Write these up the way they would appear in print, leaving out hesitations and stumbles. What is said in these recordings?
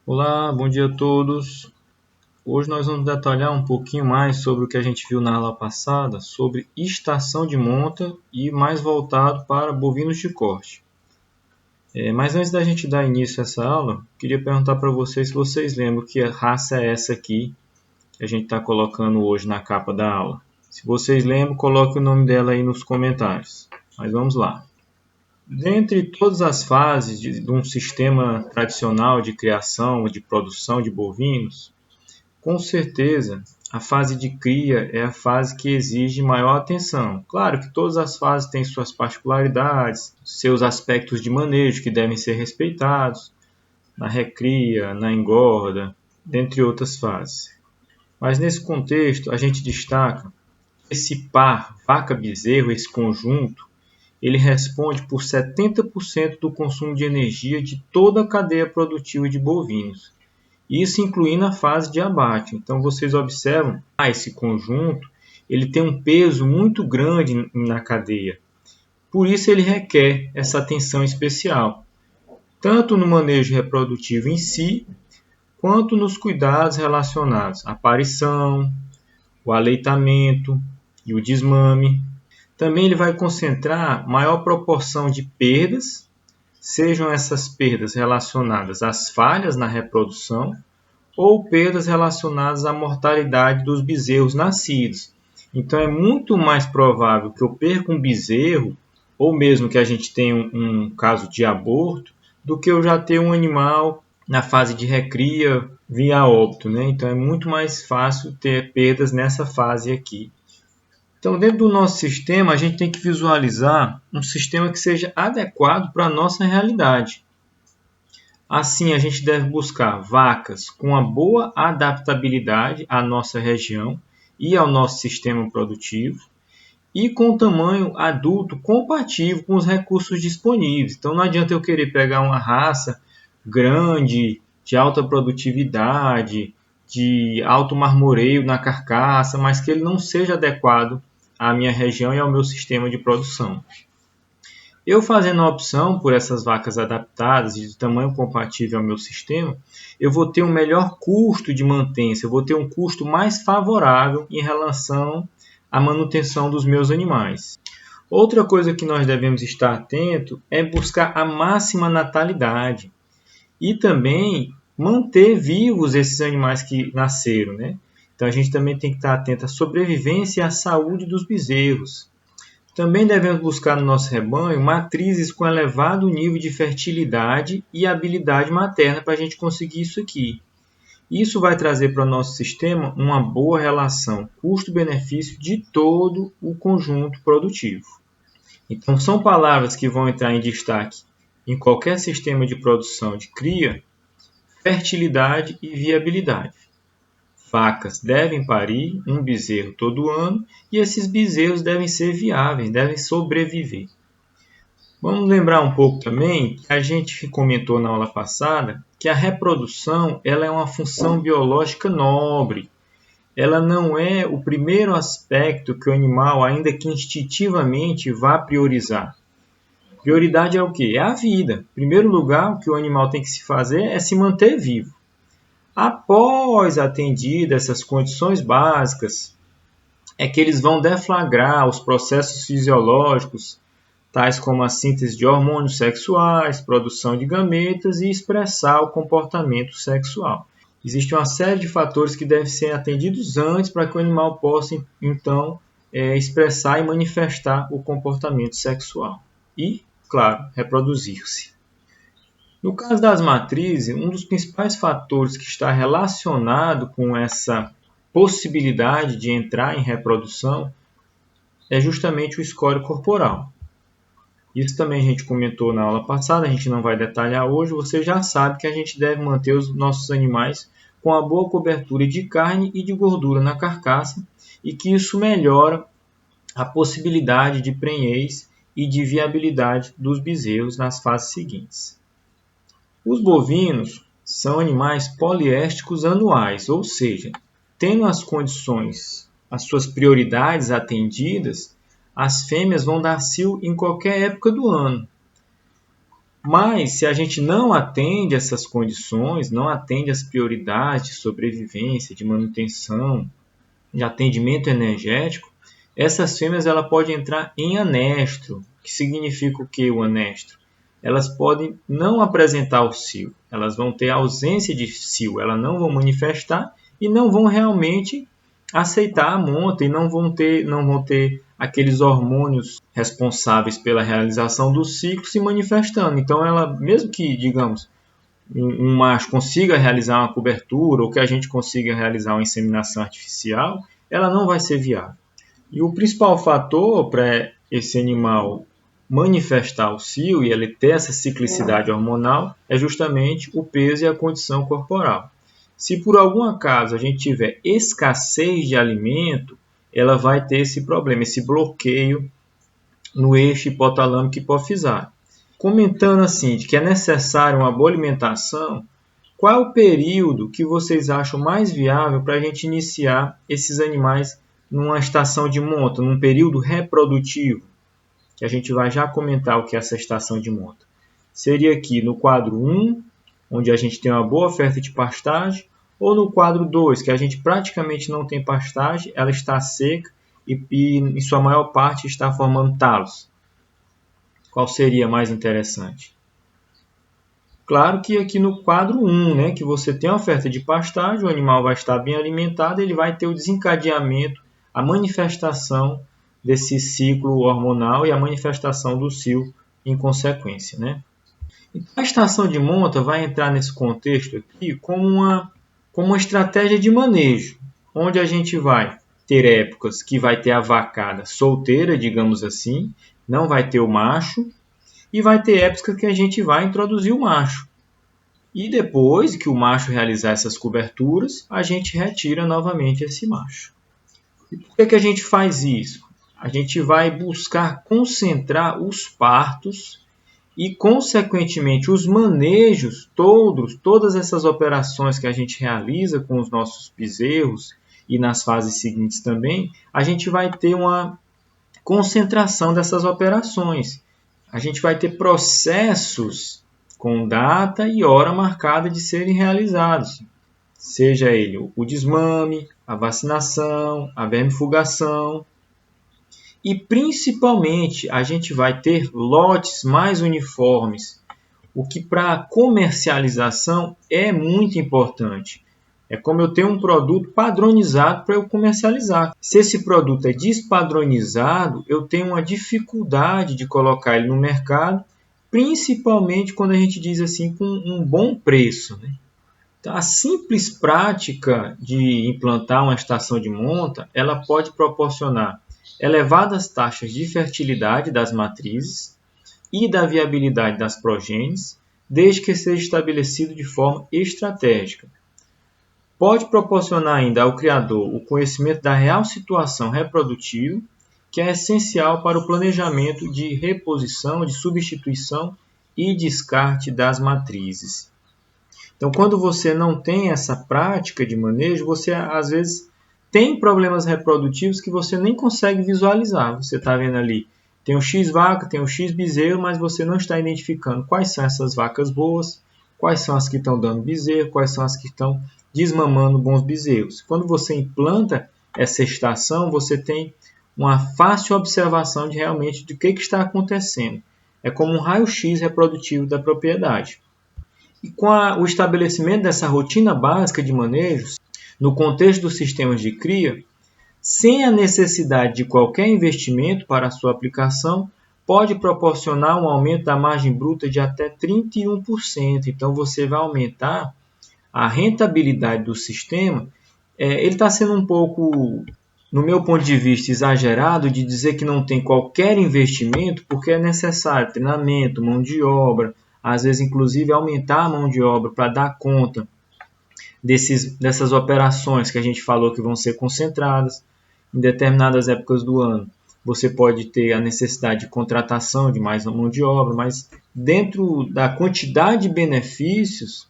Olá, bom dia a todos. Hoje nós vamos detalhar um pouquinho mais sobre o que a gente viu na aula passada, sobre estação de monta e mais voltado para bovinos de corte. Mas antes da gente dar início a essa aula, queria perguntar para vocês se vocês lembram que raça é essa aqui que a gente está colocando hoje na capa da aula. Se vocês lembram, coloque o nome dela aí nos comentários. Mas vamos lá. Dentre todas as fases de um sistema tradicional de criação ou de produção de bovinos, com certeza, a fase de cria é a fase que exige maior atenção. Claro que todas as fases têm suas particularidades, seus aspectos de manejo que devem ser respeitados, na recria, na engorda, dentre outras fases. Mas nesse contexto, a gente destaca esse par vaca-bezerro, esse conjunto, ele responde por 70% do consumo de energia de toda a cadeia produtiva de bovinos. Isso incluindo a fase de abate. Então vocês observam esse conjunto, ele tem um peso muito grande na cadeia. Por isso ele requer essa atenção especial, tanto no manejo reprodutivo em si, quanto nos cuidados relacionados à aparição, o aleitamento e o desmame. Também ele vai concentrar maior proporção de perdas, sejam essas perdas relacionadas às falhas na reprodução, ou perdas relacionadas à mortalidade dos bezerros nascidos. Então é muito mais provável que eu perca um bezerro, ou mesmo que a gente tenha um caso de aborto, do que eu já ter um animal na fase de recria via óbito, né? Então é muito mais fácil ter perdas nessa fase aqui. Então, dentro do nosso sistema, a gente tem que visualizar um sistema que seja adequado para a nossa realidade. Assim, a gente deve buscar vacas com uma boa adaptabilidade à nossa região e ao nosso sistema produtivo e com tamanho adulto compatível com os recursos disponíveis. Então, não adianta eu querer pegar uma raça grande, de alta produtividade, de alto marmoreio na carcaça, mas que ele não seja adequado à minha região e ao meu sistema de produção. Eu fazendo a opção por essas vacas adaptadas e de tamanho compatível ao meu sistema, eu vou ter um melhor custo de mantença, eu vou ter um custo mais favorável em relação à manutenção dos meus animais. Outra coisa que nós devemos estar atento é buscar a máxima natalidade e também manter vivos esses animais que nasceram, né? Então a gente também tem que estar atento à sobrevivência e à saúde dos bezerros. Também devemos buscar no nosso rebanho matrizes com elevado nível de fertilidade e habilidade materna para a gente conseguir isso aqui. Isso vai trazer para o nosso sistema uma boa relação custo-benefício de todo o conjunto produtivo. Então, são palavras que vão entrar em destaque em qualquer sistema de produção de cria: fertilidade e viabilidade. Vacas devem parir um bezerro todo ano e esses bezerros devem ser viáveis, devem sobreviver. Vamos lembrar um pouco também que a gente comentou na aula passada que a reprodução ela é uma função biológica nobre. Ela não é o primeiro aspecto que o animal, ainda que instintivamente, vá priorizar. Prioridade é o quê? É a vida. Em primeiro lugar, o que o animal tem que se fazer é se manter vivo. Após atendidas essas condições básicas, é que eles vão deflagrar os processos fisiológicos, tais como a síntese de hormônios sexuais, produção de gametas e expressar o comportamento sexual. Existe uma série de fatores que devem ser atendidos antes para que o animal possa, então, expressar e manifestar o comportamento sexual. E, claro, reproduzir-se. No caso das matrizes, um dos principais fatores que está relacionado com essa possibilidade de entrar em reprodução é justamente o score corporal. Isso também a gente comentou na aula passada, a gente não vai detalhar hoje. Você já sabe que a gente deve manter os nossos animais com a boa cobertura de carne e de gordura na carcaça e que isso melhora a possibilidade de prenhez e de viabilidade dos bezerros nas fases seguintes. Os bovinos são animais poliéstricos anuais, ou seja, tendo as condições, as suas prioridades atendidas, as fêmeas vão dar cio em qualquer época do ano. Mas se a gente não atende essas condições, não atende as prioridades de sobrevivência, de manutenção, de atendimento energético, essas fêmeas ela pode entrar em anestro. Que significa o que o anestro? Elas podem não apresentar o cio, elas vão ter ausência de cio, elas não vão manifestar e não vão realmente aceitar a monta e não vão ter aqueles hormônios responsáveis pela realização do ciclo se manifestando. Então, ela, mesmo que, digamos, um macho consiga realizar uma cobertura ou que a gente consiga realizar uma inseminação artificial, ela não vai ser viável. E o principal fator para esse animal manifestar o cio e ele ter essa ciclicidade hormonal é justamente o peso e a condição corporal. Se por algum acaso a gente tiver escassez de alimento, ela vai ter esse problema, esse bloqueio no eixo hipotalâmico hipofisário. Comentando assim, de que é necessária uma boa alimentação, qual é o período que vocês acham mais viável para a gente iniciar esses animais numa estação de monta, num período reprodutivo? Que a gente vai já comentar o que é essa estação de monta. Seria aqui no quadro 1, onde a gente tem uma boa oferta de pastagem, ou no quadro 2, que a gente praticamente não tem pastagem, ela está seca e em sua maior parte está formando talos. Qual seria mais interessante? Claro que aqui no quadro 1, né, que você tem a oferta de pastagem, o animal vai estar bem alimentado, ele vai ter o desencadeamento, a manifestação desse ciclo hormonal e a manifestação do cio em consequência, né? Então, a estação de monta vai entrar nesse contexto aqui como uma estratégia de manejo, onde a gente vai ter épocas que vai ter a vacada solteira, digamos assim, não vai ter o macho, e vai ter épocas que a gente vai introduzir o macho. E depois que o macho realizar essas coberturas, a gente retira novamente esse macho. E por que a gente faz isso? A gente vai buscar concentrar os partos e, consequentemente, os manejos todas essas operações que a gente realiza com os nossos bezerros e nas fases seguintes também, a gente vai ter uma concentração dessas operações. A gente vai ter processos com data e hora marcada de serem realizados. Seja ele o desmame, a vacinação, a vermifugação. E principalmente a gente vai ter lotes mais uniformes, o que para comercialização é muito importante. É como eu ter um produto padronizado para eu comercializar. Se esse produto é despadronizado, eu tenho uma dificuldade de colocar ele no mercado, principalmente quando a gente diz assim com um bom preço, né? Então, a simples prática de implantar uma estação de monta, ela pode proporcionar elevadas taxas de fertilidade das matrizes e da viabilidade das progênies, desde que seja estabelecido de forma estratégica. Pode proporcionar ainda ao criador o conhecimento da real situação reprodutiva, que é essencial para o planejamento de reposição, de substituição e descarte das matrizes. Então, quando você não tem essa prática de manejo, você às vezes tem problemas reprodutivos que você nem consegue visualizar. Você está vendo ali, tem um X vaca, tem um X bezerro, mas você não está identificando quais são essas vacas boas, quais são as que estão dando bezerro, quais são as que estão desmamando bons bezerros. Quando você implanta essa estação, você tem uma fácil observação de realmente do que está acontecendo. É como um raio-x reprodutivo da propriedade. E com o estabelecimento dessa rotina básica de manejos, no contexto dos sistemas de cria, sem a necessidade de qualquer investimento para a sua aplicação, pode proporcionar um aumento da margem bruta de até 31%. Então, você vai aumentar a rentabilidade do sistema. Ele está sendo um pouco, no meu ponto de vista, exagerado de dizer que não tem qualquer investimento, porque é necessário treinamento, mão de obra, às vezes, inclusive, aumentar a mão de obra para dar conta dessas operações que a gente falou que vão ser concentradas em determinadas épocas do ano. Você pode ter a necessidade de contratação de mais mão de obra, mas dentro da quantidade de benefícios,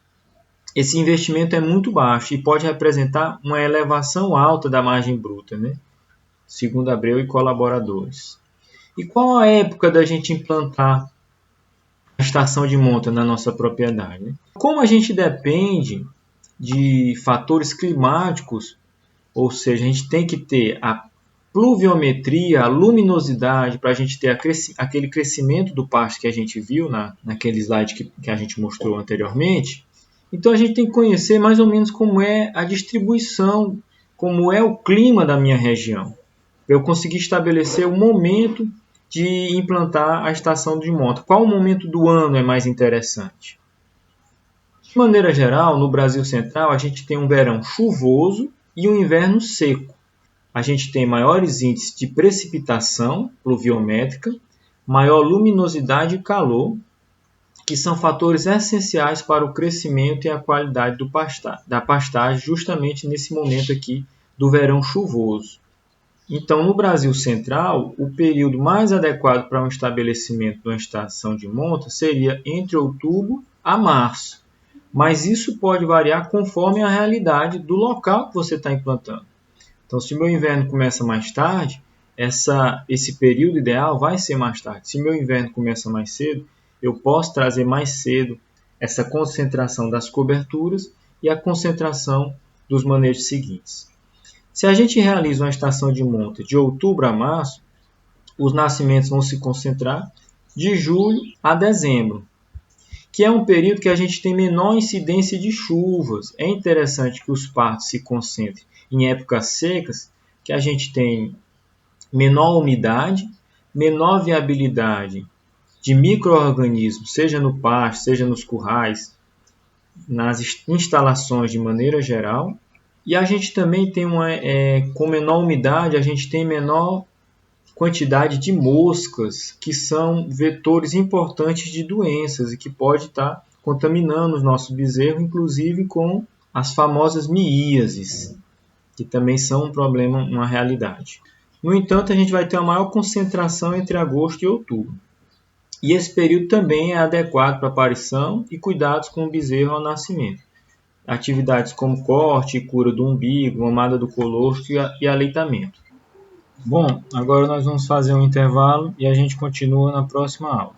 esse investimento é muito baixo e pode representar uma elevação alta da margem bruta, né? Segundo Abreu e colaboradores. E qual a época da gente implantar estação de monta na nossa propriedade, né? Como a gente depende de fatores climáticos, ou seja, a gente tem que ter a pluviometria, a luminosidade, para a gente ter aquele crescimento do pasto que a gente viu naquele slide que a gente mostrou anteriormente. Então a gente tem que conhecer mais ou menos como é a distribuição, como é o clima da minha região, para eu conseguir estabelecer o momento de implantar a estação de monta. Qual o momento do ano é mais interessante? De maneira geral, no Brasil Central, a gente tem um verão chuvoso e um inverno seco. A gente tem maiores índices de precipitação pluviométrica, maior luminosidade e calor, que são fatores essenciais para o crescimento e a qualidade da pastagem, justamente nesse momento aqui do verão chuvoso. Então, no Brasil Central, o período mais adequado para um estabelecimento de uma estação de monta seria entre outubro a março. Mas isso pode variar conforme a realidade do local que você está implantando. Então, se o meu inverno começa mais tarde, esse período ideal vai ser mais tarde. Se o meu inverno começa mais cedo, eu posso trazer mais cedo essa concentração das coberturas e a concentração dos manejos seguintes. Se a gente realiza uma estação de monta de outubro a março, os nascimentos vão se concentrar de julho a dezembro, que é um período que a gente tem menor incidência de chuvas. É interessante que os partos se concentrem em épocas secas, que a gente tem menor umidade, menor viabilidade de micro-organismos, seja no pasto, seja nos currais, nas instalações de maneira geral. E a gente também tem com menor umidade, a gente tem menor quantidade de moscas, que são vetores importantes de doenças e que pode estar contaminando os nossos bezerros, inclusive com as famosas miíases, que também são um problema, uma realidade. No entanto, a gente vai ter uma maior concentração entre agosto e outubro. E esse período também é adequado para aparição e cuidados com o bezerro ao nascimento. Atividades como corte e cura do umbigo, mamada do colostro e aleitamento. Bom, agora nós vamos fazer um intervalo e a gente continua na próxima aula.